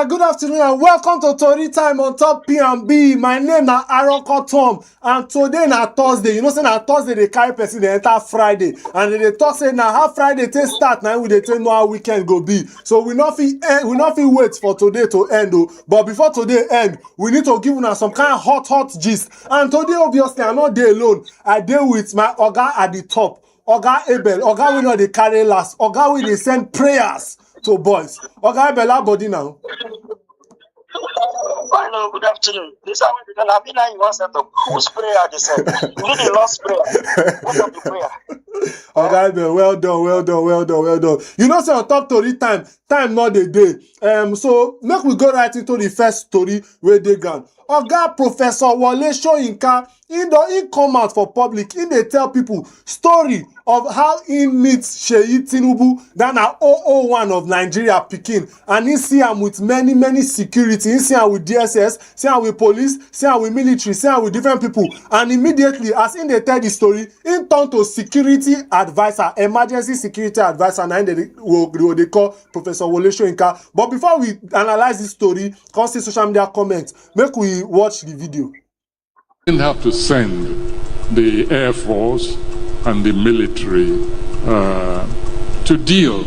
good afternoon and welcome to Tori Time on top P&B. My name is Aroko Tom and today na Thursday. You know say na Thursday they carry person they enter Friday and they talk say na how Friday take start now we dey take know how weekend go be. So we not fit wait for today to end though. But before today end, we need to give una some kind of hot gist. And today obviously I'm not there alone. I deal with my oga at the top. Oga Abel, Oga we know they carry last. Oga we they send prayers to boys. Oga Abel, how body now? Hello, good afternoon. This is because I've been in one set of whose prayer they said. We need a lost prayer. What of the prayer? Oga Abel, well done. You know, say on top Tori time not the day. So make we go right into the first story where they gone. Oga Professor Wole Soyinka, he come out for public. He they tell people story of how he meets Seyi Tinubu, that na 001 of Nigeria Pekin, and he see him with many security. He see him with DSS, see him with police, see him with military, see him with different people. And immediately, as in they tell the story, he turned to security advisor, emergency security advisor, and they call Professor Wole Soyinka. But before we analyze this story, come see social media comments. Make we watch the video. Didn't have to send the Air Force and the military to deal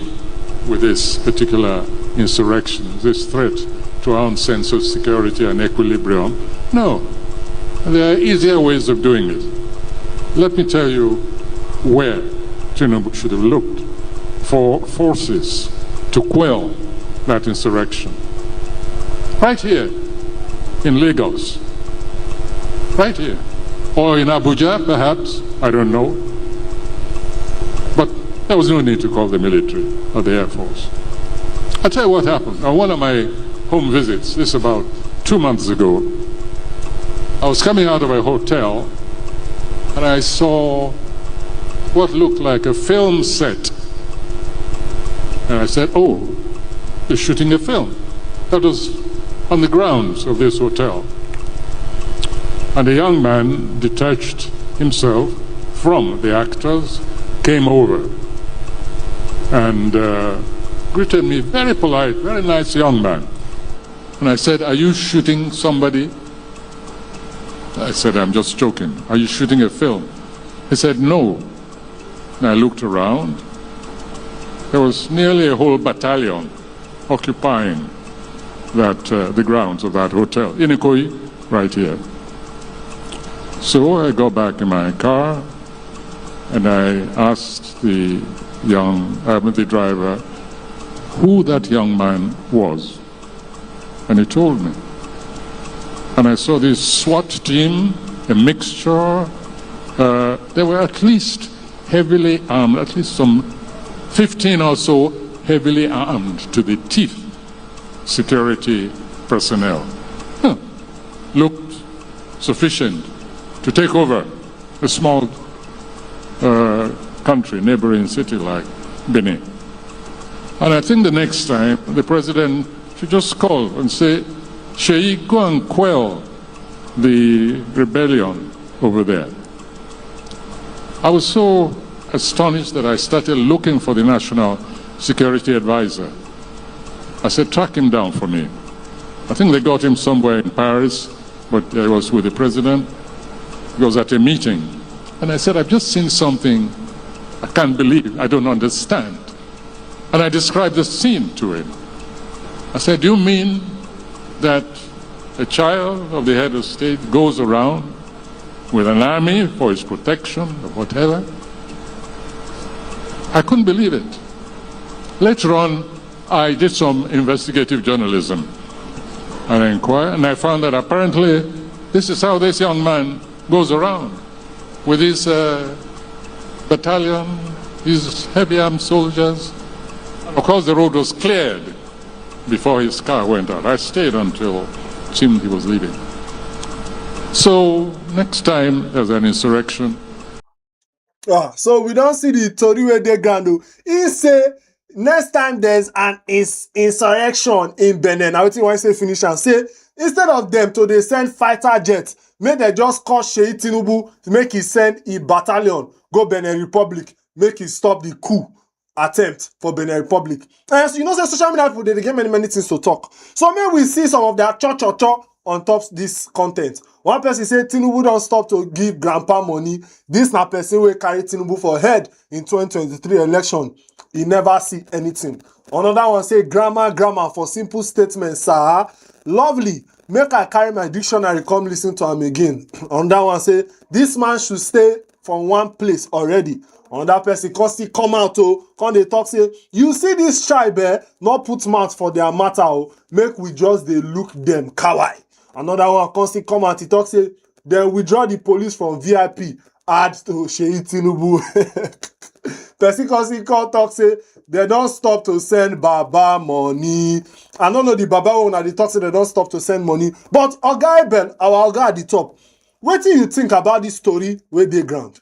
with this particular insurrection, this threat to our own sense of security and equilibrium. No, there are easier ways of doing it. Let me tell you where Tinubu should have looked for forces to quell that insurrection. Right here in Lagos. Right here. Or in Abuja, perhaps. I don't know. But there was no need to call the military or the Air Force. I'll tell you what happened. On one of my home visits, this about 2 months ago, I was coming out of a hotel and I saw what looked like a film set. And I said, oh, they're shooting a film. That was on the grounds of this hotel. And a young man detached himself from the actors, came over and greeted me, very polite, very nice young man. And I said, are you shooting somebody? I said, I'm just joking. Are you shooting a film? He said, no. And I looked around. There was nearly a whole battalion occupying the grounds of that hotel, in Ikoyi, right here. So I got back in my car and I asked the driver who that young man was. And he told me. And I saw this SWAT team, a mixture. They were at least heavily armed, at least some 15 or so heavily armed to the teeth security personnel. Looked sufficient to take over a small country, neighboring city like Benin. And I think the next time the president should just call and say, Seyi, go and quell the rebellion over there. I was so astonished that I started looking for the national security advisor. I said, track him down for me. I think they got him somewhere in Paris, but I was with the president. He was at a meeting. And I said, I've just seen something I can't believe, I don't understand. And I described the scene to him. I said, do you mean that a child of the head of state goes around with an army for his protection or whatever? I couldn't believe it. Later on, I did some investigative journalism. And I inquired, and I found that apparently this is how this young man goes around with his battalion, his heavy armed soldiers. Of course, the road was cleared before his car went out. I stayed until it seemed he was leaving. So next time there's an insurrection. So we don't see the Tori where they gando. He say next time there's an insurrection in Benin. I want to say finish and say instead of them to they send fighter jets, make they just call Seyi Tinubu to make he send a battalion go Benin Republic, make he stop the coup. attempt for Benin Republic. And so you know, say social media people, they get many things to talk. So maybe we see some of their cho on top this content. One person say Tinubu don't stop to give grandpa money. This na person will carry Tinubu for head in 2023 election. He never see anything. Another one say grammar for simple statements, sir. Lovely. Make I carry my dictionary, come listen to him again. Another one say this man should stay from one place already. Another person constantly come out come they talk say, you see this tribe not put mouth for their matter make we just they look them kawaii. Another one constantly come out, he talk say, they withdraw the police from VIP, add to Seyi Tinubu. Person constantly come talk say, they don't stop to send Baba money. I don't know the Baba one at the talk say they don't stop to send money. But Oga Ebel, our Oga at the top, what do you think about this story where they ground?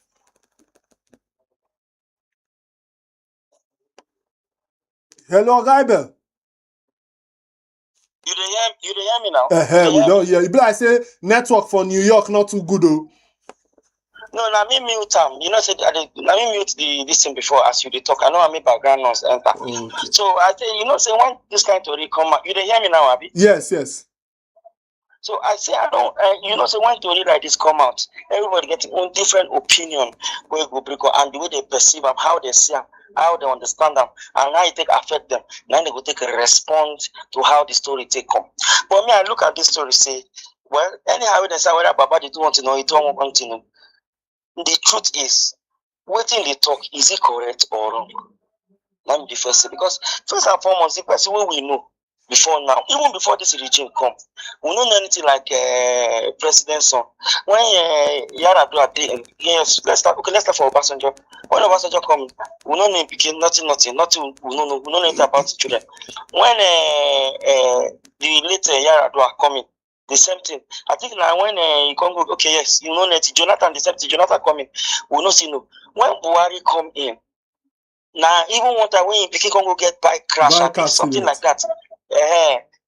Hello, Oga Ebel. You dey hear me now? We don't hear. You be like say network for New York not too good though. No, na me mute am. You know, say na me mute this thing before as you dey talk. I know I make background noise enter. Okay. So I say, you know, say when this kind of story come out, you dey hear me now, Abi? Yes. So I say I don't. You know, so when story like this come out, everybody get their own different opinion where go break and the way they perceive them, how they see them, how they understand them, and how it take affect them. Then they go take a response to how the story take come. But me, I look at this story say, well, anyhow they say whether Baba they do want to know, he don't want to know. The truth is, waiting they talk, is it correct or wrong? Let me be first, because first and foremost, the person who we know before now, even before this regime come, we don't know anything like President's son. When Yaradua did, yes, let's start for Obasanjo. When Obasanjo come, we don't know begin nothing, we don't know anything about the children. When the late Yaradua coming, the same thing. I think now when you come go, okay, yes, you know that Jonathan, the same thing, Jonathan coming, we don't see no. When Buhari come in, now even one time when you pick go get bike crash and something like that.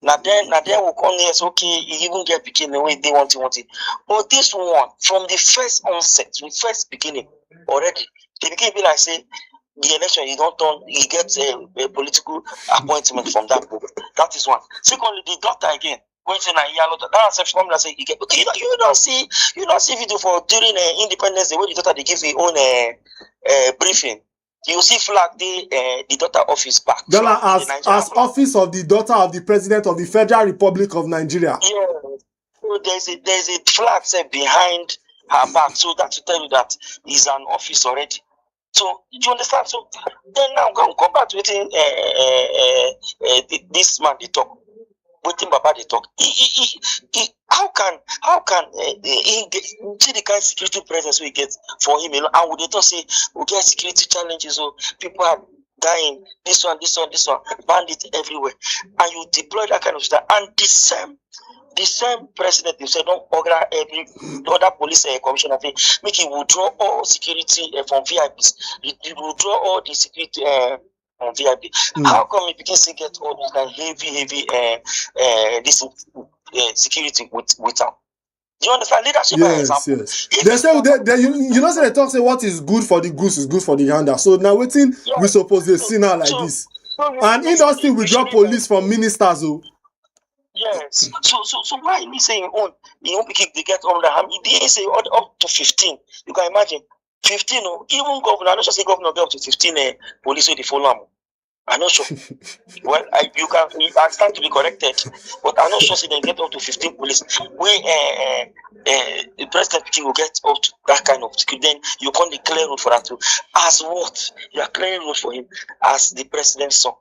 Now then will come yes, okay, you even get picking the way they want it. But this one, from the first onset, from first beginning, already, the beginning be like say the election you don't turn, you get a political appointment from that book. That is one. Secondly, the doctor again. Going to that's from that say you get you don't see video for during Independence Day when the daughter they give their own briefing. You see flag the daughter office back. As office of the daughter of the president of the Federal Republic of Nigeria. Yeah. So there's a flag set behind her back. So that to tell you that is an office already. So you understand? So then now come back to this man they talk. Waiting Baba they talk. How can he get see the kind of security presence we get for him alone? And we don't say we get security challenges, so people are dying, this one, bandits everywhere. And you deploy that kind of stuff. And the same president himself don't order every other police commissioner make him withdraw all security from VIPs. He withdraw all the security on VIP. How come he begins to get all those kind of heavy this security with them? Do you understand? Leadership by example. Yes. They say you know say they talk say what is good for the goose is good for the gander. So now waiting we suppose they see now like this. And industry withdraw police from ministers. Yes. So why me saying you they get on the ham? They say up to 15. You can imagine 15. Even governor, I don't say governor get up to 15 police with the follow them. I'm not sure. Well, I stand to be corrected, but I'm not sure they can get up to 15 police. Where the president will get up to that kind of security, then you can't declare road for that too. As what? You are clearing road for him as the president's son.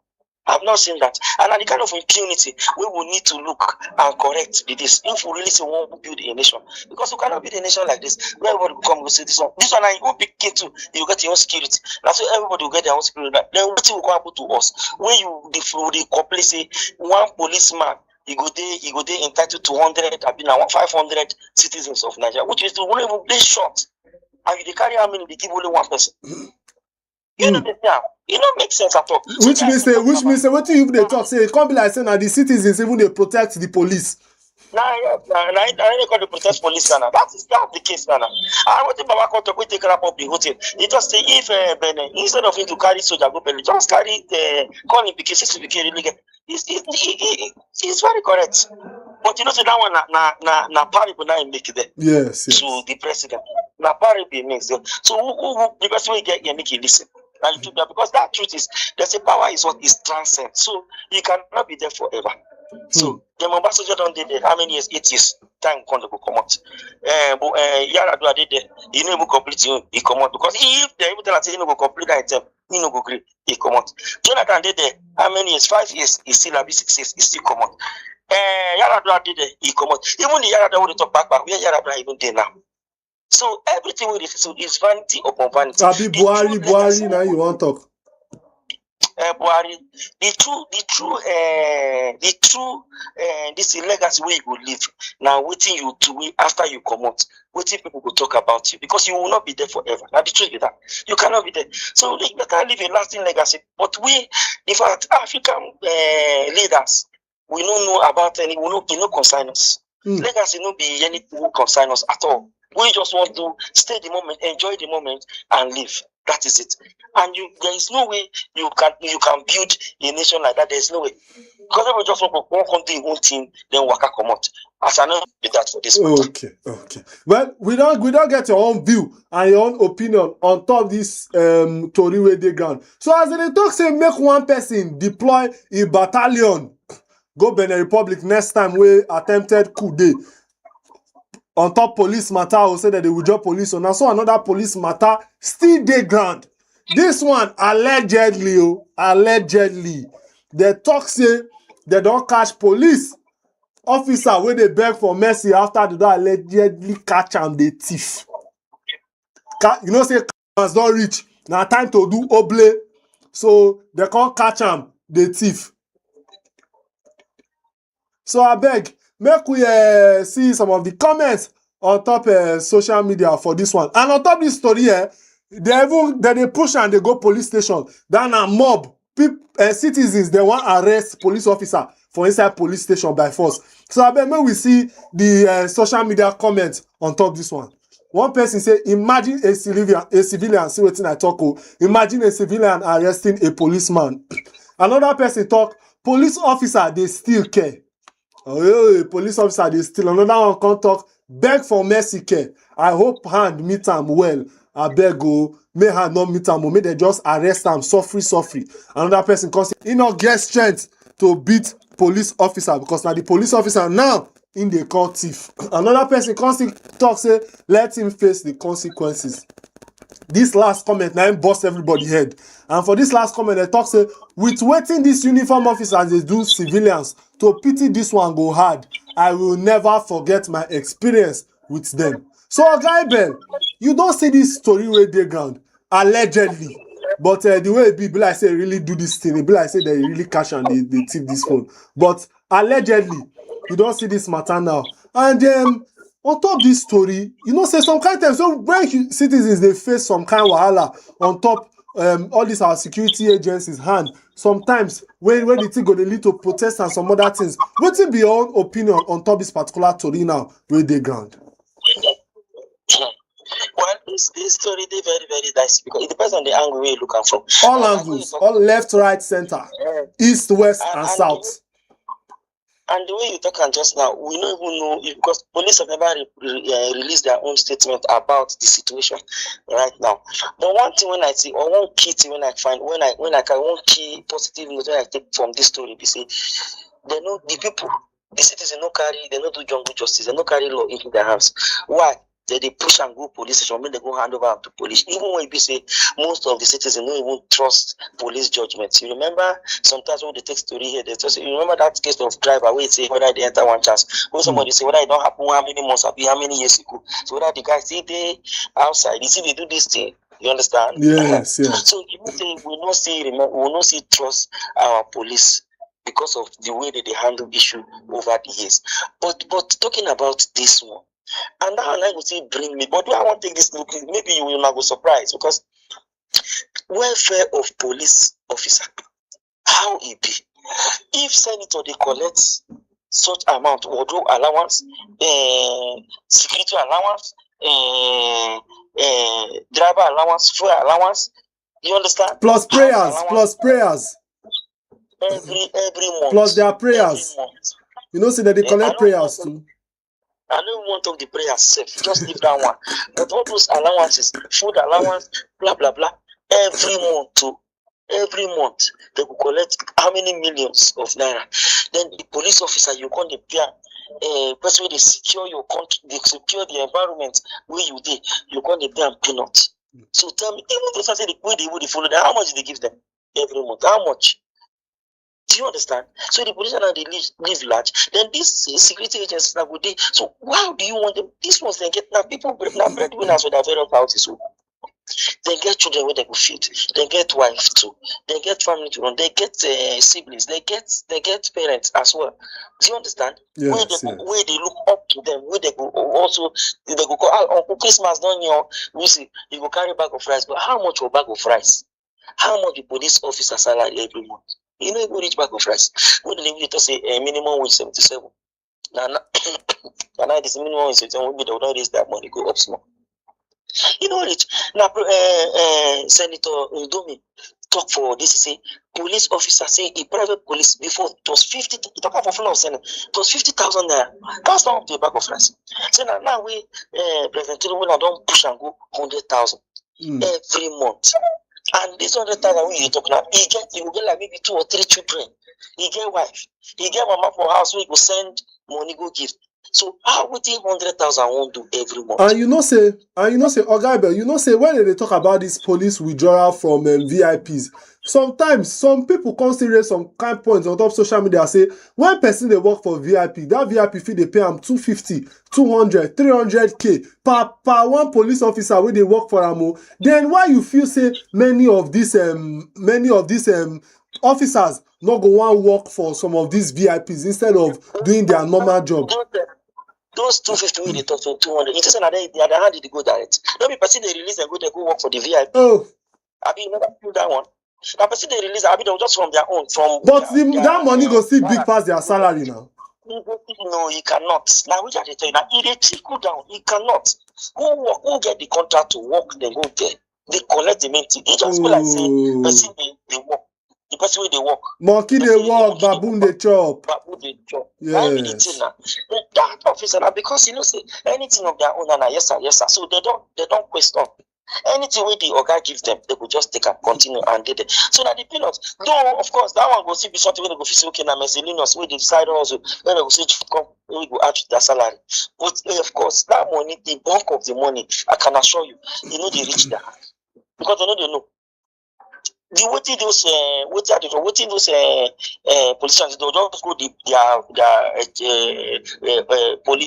I've not seen that. And the kind of impunity we will need to look and correct this if we really say we want to build a nation. Because we cannot build a nation like this. Where everybody will come and say this one. This one, you will pick it too. You get your own security. That's why everybody will get their own security. Then what will happen to us? When they complain, say one policeman, he go there entitled to 500 citizens of Nigeria, which is the one even play short. And they carry how many? They give only one person. You know it don't make sense at all. Which means say what if they talk say it can't be like saying that the citizens even they protect the police. Now, I got to protest police now. That's the case now. I want to Baba come to take up the hotel. He just say if instead of him to carry soldier go Benin, just carry call him because it's very correct. But you know, so that one na parable now make it Yes. to the president. Na parable makes them. So who the person will get here make you listen. And you because that truth is there's a power is what is transcend. So you cannot be there forever. So the Mombasa don't did it. How many years? 8 years. Time come to come out. But Yaradua did it. He never complete he come out because if they even tell us he never complete that item, he no go agree. He come out. Jonathan did it. How many years? 5 years. He still have 6 years. He still come out. Yaradua did it. He come out. Even the Yaradua will talk back where Yaradua even there now. So everything we so is vanity upon vanity. Abi Buhari now you want to talk. Buhari, the true this legacy where you will live. Now waiting you to win after you come out, waiting people will talk about you because you will not be there forever. Now the truth is that you cannot be there. So you better leave a lasting legacy. But we, in fact, African leaders, we don't know about any. We no concern us. Legacy no be anything who concern us at all. We just want to stay the moment, enjoy the moment, and live. That is it. And there is no way you can build a nation like that. There is no way. Because if we just want to country, one team, then waka come out. As I know be that for this matter. Okay. Well, we don't get your own view and your own opinion on top of this Tori wey dey ground. So as they talk say make one person deploy a battalion go Benin Republic next time we attempted coup dey. On top police matter, will say that they will drop police on. So another police matter still dey ground. This one allegedly, they talk say they don't catch police officer when they beg for mercy after they don't allegedly catch am the thief. You know say cameras don't reach. Now time to do oble. So they can't catch am the thief. So I beg, make we see some of the comments on top social media for this one. And on top this story here, they push and they go police station. Then a mob, citizens, they want arrest police officer for inside police station by force. So I beg, make we see the social media comments on top this one. One person say, imagine a civilian, see what I talk, imagine a civilian arresting a policeman. Another person talk, police officer, they still care. Oh, police officer, they still. Another one come talk, beg for mercy care. I hope hand meet am well. I beg go, may hand not meet am, may they just arrest am, suffer. Another person come say, he not get strength to beat police officer because now the police officer now in the call thief. Another person come talk say, let him face the consequences. This last comment now bust everybody head. And for this last comment, they talk say, with waiting these uniform officers they do civilians, to pity this one go hard. I will never forget my experience with them. So, Guy Bell, you don't see this story where they ground, allegedly. But the way it be like say really do this thing, it be like say they really cash and they tip this phone. But allegedly, you don't see this matter now. And on top of this story, you know, say some kind of time, so when citizens they face some kind of wahala on top all these our security agencies hand, sometimes when the thing go they lead to protest and some other things. What's be your own opinion on top this particular story now where they ground? Well, this story they very, very nice because it depends on the angle where you look at from. All angles, all left, right, center, east, west, and south. And the way you talk and just now, we don't even know if, because police have never released their own statement about the situation right now. But one thing when I see, or one key thing when I find, when I can one key positive news when I take from this story, they say they know the people, the citizens no carry, they don't do jungle justice, they no carry law into their hands. Why? They push and go police station, when they go hand over to police. Even when you say most of the citizens don't even trust police judgments. You remember sometimes when they take story here, they just you remember that case of driver where it say whether they enter one chance. When somebody say whether it don't happen how many months happen, how many years ago. So whether the guy see they outside, you see they do this thing. You understand? Yes. So you say we not see trust our police because of the way that they handle issue over the years. But talking about this one. And now I will say bring me, but do I want to take this look? Maybe you will not go surprised because welfare of police officer, how it be? If senator they collect such amount, wardrobe allowance, security allowance, driver allowance, fuel allowance. You understand? Plus prayers, plus prayers. Every month. Plus their prayers. Every month. You know, see that they collect prayers too. I don't want to talk the prayers safe. Just leave that one. But all those allowances, food allowance, blah blah blah, every month too. Every month they will collect how many millions of naira. Then the police officer, you can't pay person where they secure your country, they secure the environment where you did, you can't pay them peanuts. So tell me, even those say the way they would follow them, how much do they give them every month? How much? Do you understand? So the police now they live large. Then these security agencies now would they. So why do you want them? These ones they get now people now breadwinners with their various houses. So they get children where they go feed. They get wife too. They get family to run. They get siblings. They get parents as well. Do you understand? Yes, where they look up to them. Where they go also they go call Uncle Christmas don't you? We see you go carry a bag of rice. But how much for bag of rice? How much the police officer salary every month? You know, you go reach bag of rice. When they to say minimum wage 77. Now this minimum wage 77. They will not raise that money. Go up small. You know it. Now, Senator Ndomi talk for this. Say police officer say a private police before it was 50. Talk about floor of Senate. It was 50,000 naira. That's not up to a bag of rice. So now we President Tinubu don't push and go 100,000 every month. And this 100,000 we talk now, he will get like maybe 2 or 3 children. He get wife. He get mama for house where he will send money go give. So how would he 100,000 won't do every month? And you know say, Ogaibe, you know say when they talk about this police withdrawal from VIPs, sometimes some people consider some kind points on top social media say when person they work for VIP, that VIP fee they pay them 250, 200, 300k per one police officer when they work for them. Then why you feel say many of these officers not go one work for some of these VIPs instead of doing their normal job? Those 250 we they talk to 200. It isn't that they hand they go direct. Don't be person they release and go work for the VIP. Oh, I mean, never do that one. That person they release, I mean, just from their own. But that money go still big past their salary now. No, he cannot. Now which are they telling? Now he trickle down. He cannot. Who get the contract to work? They go there. They collect the main thing. It just be like say person they work. The person where they work. Monkey they walk, baboon they chop. Baboon they chop. Yes. That officer now, because you know say anything of their own and yes sir. So they don't question. Anything where the Oga gives them, they will just take and continue and did it. So now the peanuts, though of course that one will still be something where they go feel okay now miscellaneous where they decide also when they will say come we go add to their salary. But of course that money, the bulk of the money, I can assure you, they reach there. Because they know. The waiting those politicians they'll just go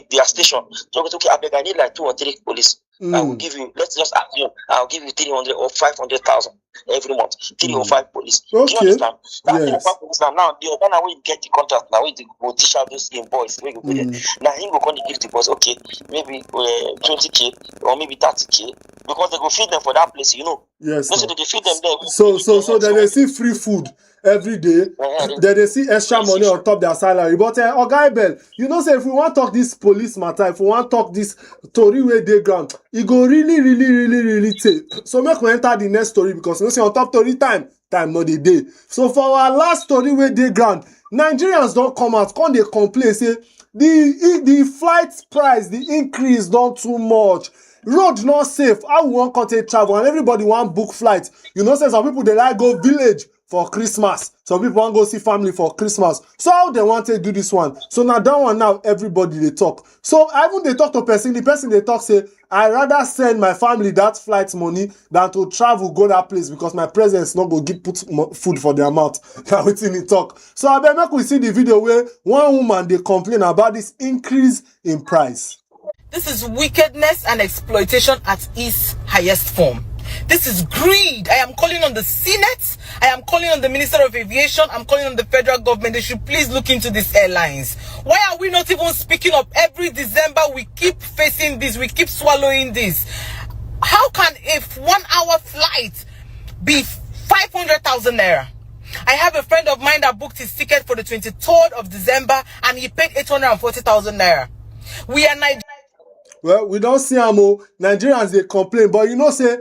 their station. So okay, I beg I need like 2 or 3 police. I will give you. Let's just assume I'll give you 300 or 500,000 every month. 3 or 5 police. Okay. Do you understand? That 3 or Yes. 5 police now the Oga now will get the contract now. We go dish out those boys. We go put it. Now he will come to give the boys. Okay, maybe 20k or maybe 30k because they go feed them for that place. You know. Yes. So they feed them there. So then they see free food every day. Then they see extra money on top their salary. But Ogaibe, you know, say if we want to talk this police matter, if we want to talk this story where they ground, it go really take. So make we enter the next story because you know say on top Tori time not the day. So for our last story where they ground, Nigerians don't come out, come they complain say the flight price, the increase don't too much. Road not safe. How we want to travel and everybody want book flights. You know, say some people they like go village for Christmas. Some people want go see family for Christmas. So how they want to do this one? So now that one now everybody they talk. So even they talk to person, the person they talk say, I rather send my family that flight money than to travel go that place because my presence not go put food for their mouth. Now it's in the talk. So I bet make we see the video where one woman they complain about this increase in price. This is wickedness and exploitation at its highest form. This is greed. I am calling on the Senate. I am calling on the Minister of Aviation. I'm calling on the federal government. They should please look into these airlines. Why are we not even speaking up? Every December, we keep facing this. We keep swallowing this. How can a 1-hour flight be 500,000 naira? I have a friend of mine that booked his ticket for the 23rd of December and he paid 840,000 naira. We are Nigerians. Well, we don't see Nigerians they complain, but you know say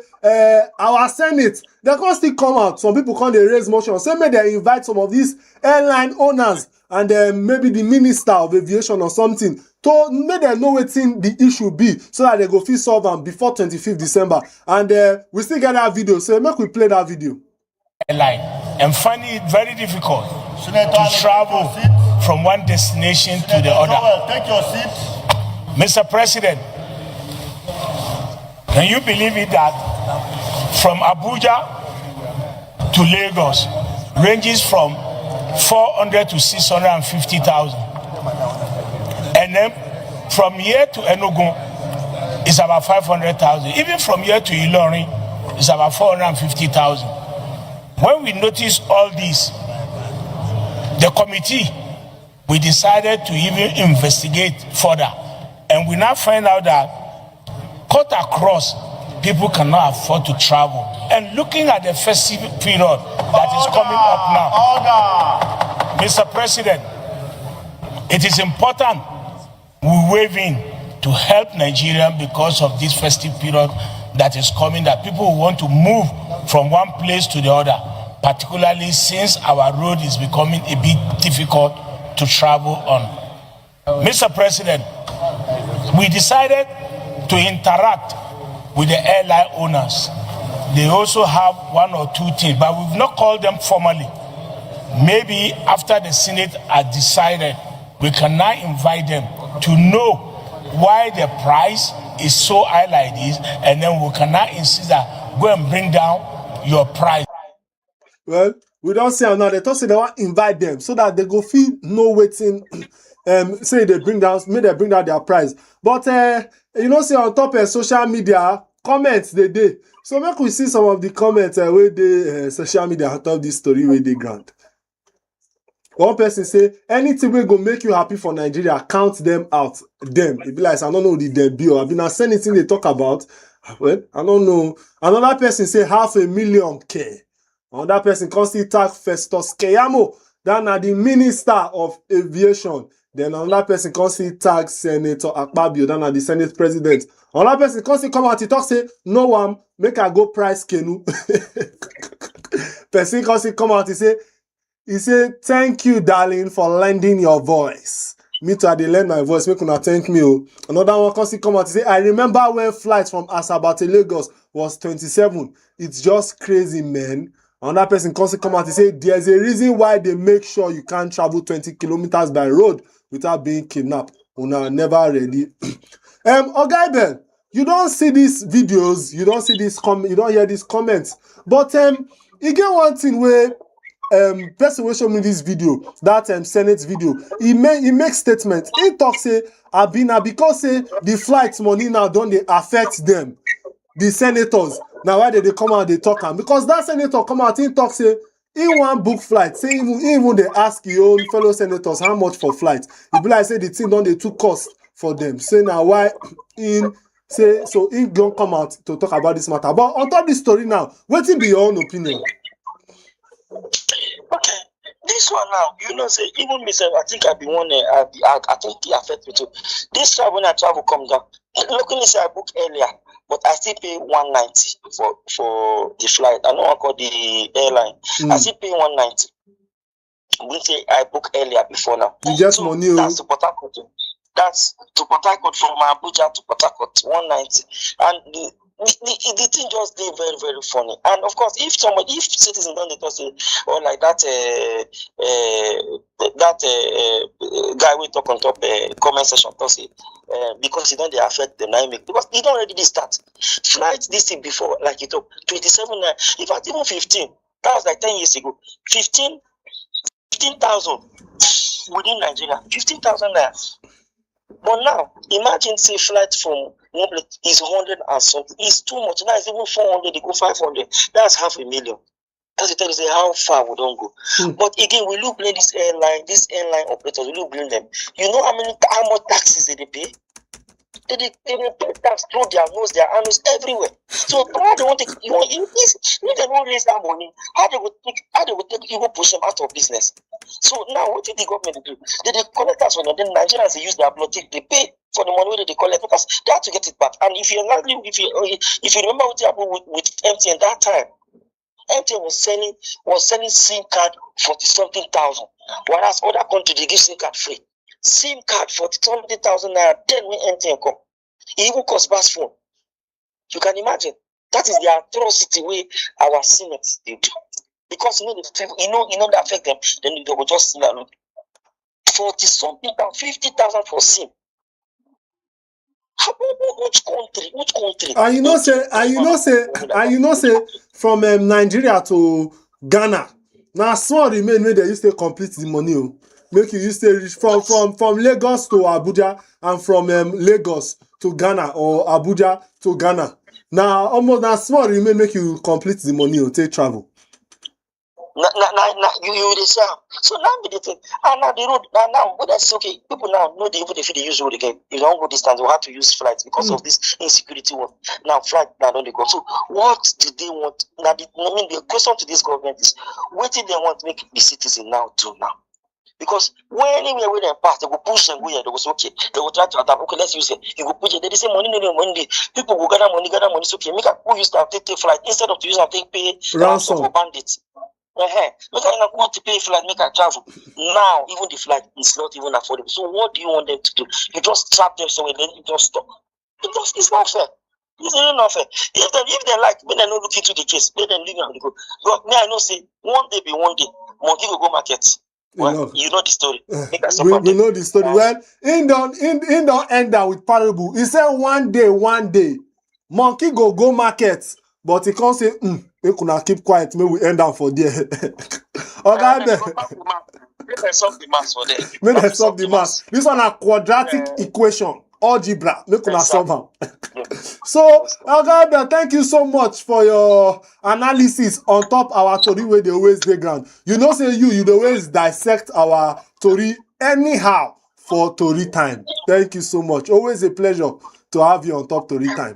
our Senate they can still come out. Some people can't raise motion. Say maybe they invite some of these airline owners and maybe the Minister of Aviation or something to make them know what the issue be so that they go feel solve them before 25th December. And we still get that video. So make we play that video. Airline and find it very difficult to travel from one destination to the other. Take your seat. Mr. President, can you believe it that from Abuja to Lagos ranges from 400 to 650,000, and then from here to Enugu is about 500,000. Even from here to Ilorin is about 450,000. When we noticed all this, the committee we decided to even investigate further. And we now find out that cut across, people cannot afford to travel. And looking at the festive period that is coming up now, Mr. President, it is important we wave in to help Nigerians because of this festive period that is coming, that people want to move from one place to the other, particularly since our road is becoming a bit difficult to travel on. Mr. President, we decided to interact with the airline owners. They also have one or two things, but we've not called them formally. Maybe after the Senate has decided, we can now invite them to know why the price is so high like this, and then we can now insist that go and bring down your price. Well, we don't say now. They talk say they want to invite them so that they go feel no waiting. Say they bring down, may they bring down their price. But you know, say on top of social media, comments they do. So make we see some of the comments where they social media on top this story where they grant. One person say anything will go make you happy for Nigeria, count them out. Them. It be like I don't know the debut. I've been saying anything they talk about. Well, I don't know. Another person say 500,000K. Another person constantly tag Festus Keyamo. Then are the Minister of Aviation. Then another person constantly tag Senator Akpabio. Then are the Senate President. Another person constantly come out and talk say, no one make I go price Kenu. Person constantly come out and say, he say, thank you, darling, for lending your voice. Me too, I dey lend my voice. Make una thank me. Oh. Another one constantly come out and say, I remember when flights from Asaba to Lagos was 27. It's just crazy, man. Another person constantly come out and say, there's a reason why they make sure you can't travel 20 kilometers by road without being kidnapped. Una never ready. Oga Ben, you don't see these videos, you don't see this you don't hear these comments. But you get one thing where person will show me this video, that Senate video. He makes statement. He talks say Abina because say the flight money now don't they affect them, the senators. Now why did they come out they talk am? Because that senator come out he talk say he want book flight. Say even they ask your own fellow senators how much for flight. It be like say the thing don't they took cost for them. Say now why in say so he don't come out to talk about this matter. But on top of this story now, what will be your own opinion? Okay, this one now, you know, say even myself, I think I've been one. I think it affects me too. This travel when I travel come down. Luckily, say I booked earlier, but I still pay 190 for the flight. I know I call the airline. I still pay 190. We say I booked earlier before now. You just so money. That's to Port Harcourt. That's to Port Harcourt from Abuja to Port Harcourt 190, and the thing just did very, very funny. And of course, if citizens don't talk say, or like that guy we talk on top comment section talk say, because it don't they affect the dynamic, because it don't already start. Flight this thing before, like you talk 27, in fact even 15. That was like 10 years ago. 15,000 within Nigeria. 15,000 there. But now, imagine say flight from one place is 100 and something. It's too much. Now it's even 400, they go 500. That's 500,000. That's the tell you say how far we don't go. But again, we look blame this airline operators, we look blame them. You know how much taxes they pay? They pay tax through their nose, their anus, everywhere. So how they want to, if they don't raise that money, how they would take people push them out of business. So now what did the government do? They collect tax from them. Then Nigerians, they use their blood, they pay for the money that they collect because they have to get it back. And if you remember what happened with MTN that time, MTN was selling SIM card 40-something thousand, whereas other countries they give SIM card free. SIM card 40-something thousand naira. Then when MTN come, it even cost pass phone. You can imagine. That is the atrocity way our Senate they do. Because you know that affect them. Then they will just 40-something, 50,000 for SIM. Which country? And you know say from Nigeria to Ghana. Now small remain when they used to complete the money. Make you used to reach from Lagos to Abuja and from Lagos to Ghana or Abuja to Ghana. Now almost now small remain make you complete the money or take travel. You say so now be the thing. And now the road now what that's okay. People now know if they use road again. You don't go distance, you have to use flights because of this insecurity one. Now flight now don't they go. So what did they want? Now the question to this government is what did they want to make the citizen now do now? Because when anywhere where they pass, they go push and go here, they go say, okay, they will try to adapt. Okay, let's use it. You go push it. They say money. People will gather money. So okay, make a who use that take flight instead of to use and take pay ransom for bandits. Make I want to pay flight, make a travel. Now, even the flight is not even affordable. So what do you want them to do? You just trap them somewhere, then you just stop. It's not fair. It's really not fair. If they like, when they don't look into the case, let them leave it and go. But me, I know say one day, monkey will go market. Well, you know the story. We know the story. Well, in don't end that with parable. He said one day, monkey go market, but he can't say, we could not keep quiet, maybe we end down for there. Okay, Make them solve the math for them. Make them solve the math. This one a quadratic equation, algebra. Make una solve them. So, okay, thank you so much for your analysis on top our Tori where they always dey ground. You know, say you always dissect our Tori anyhow for Tori time. Thank you so much. Always a pleasure to have you on top Tori time.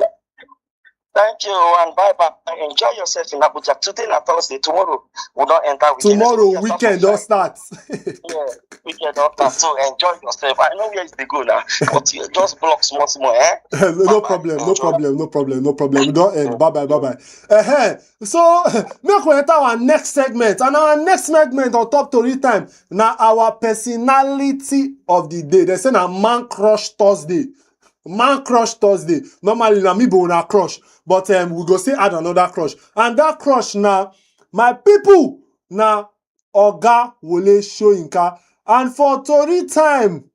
Thank you and bye-bye. Enjoy yourself in Abuja. Today na Thursday. Tomorrow we don't enter weekend. Tomorrow weekend don't start. Yeah, weekend don't start. So enjoy yourself. I know where is the goal now, but you just block small, No problem. We don't end. Bye. So make we enter our next segment. And our next segment on top Tori time. Now our personality of the day. They say na man crush Thursday. Normally, na me be na crush, but we go say add another crush, and that crush now, my people, now Oga Wole Soyinka, and for Tori time,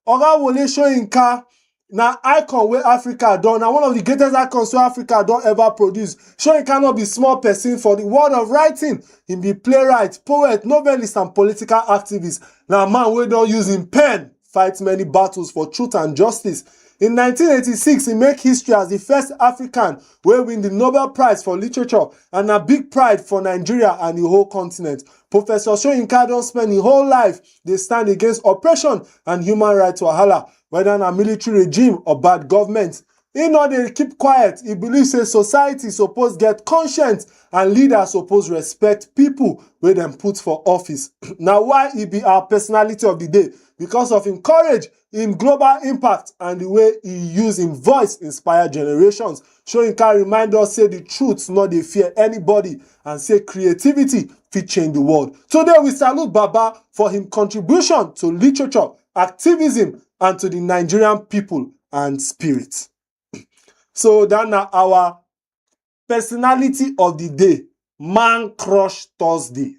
Oga Wole Soyinka, na icon where Africa done, na one of the greatest icons where Africa don't ever produce. Soyinka not be small person for the world of writing. He be playwright, poet, novelist, and political activist. Now man we don't use him pen fight many battles for truth and justice. In 1986, he made history as the first African who win the Nobel Prize for Literature, and a big pride for Nigeria and the whole continent. Professor Soyinka don't spend his whole life they stand against oppression and human rights wahala, whether in a military regime or bad government. He know they keep quiet. He believes a society supposed get conscience and leaders supposed respect people where them put for office. Now why he be our personality of the day? Because of him courage, him global impact, and the way he use him voice inspire generations. Soyinka remind us say the truth, not they fear anybody, and say creativity fit change the world. Today we salute Baba for him contribution to literature, activism, and to the Nigerian people and spirit. So that's our personality of the day. Man crush Thursday.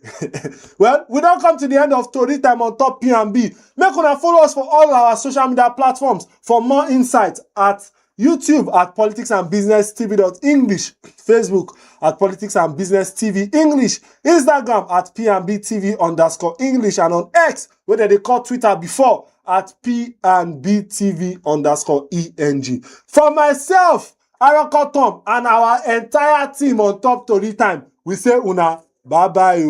Well, we don't come to the end of Tori time on top P&B. Make una follow us for all our social media platforms for more insights at YouTube at Politics&BusinessTV.English, Facebook at Politics&BusinessTV.English, Instagram at PNBTV_English, and on X, where they call Twitter before, at PNBTV_ENG. For myself, Aroko Tom, and our entire team on top Tori time, we say una bye-bye.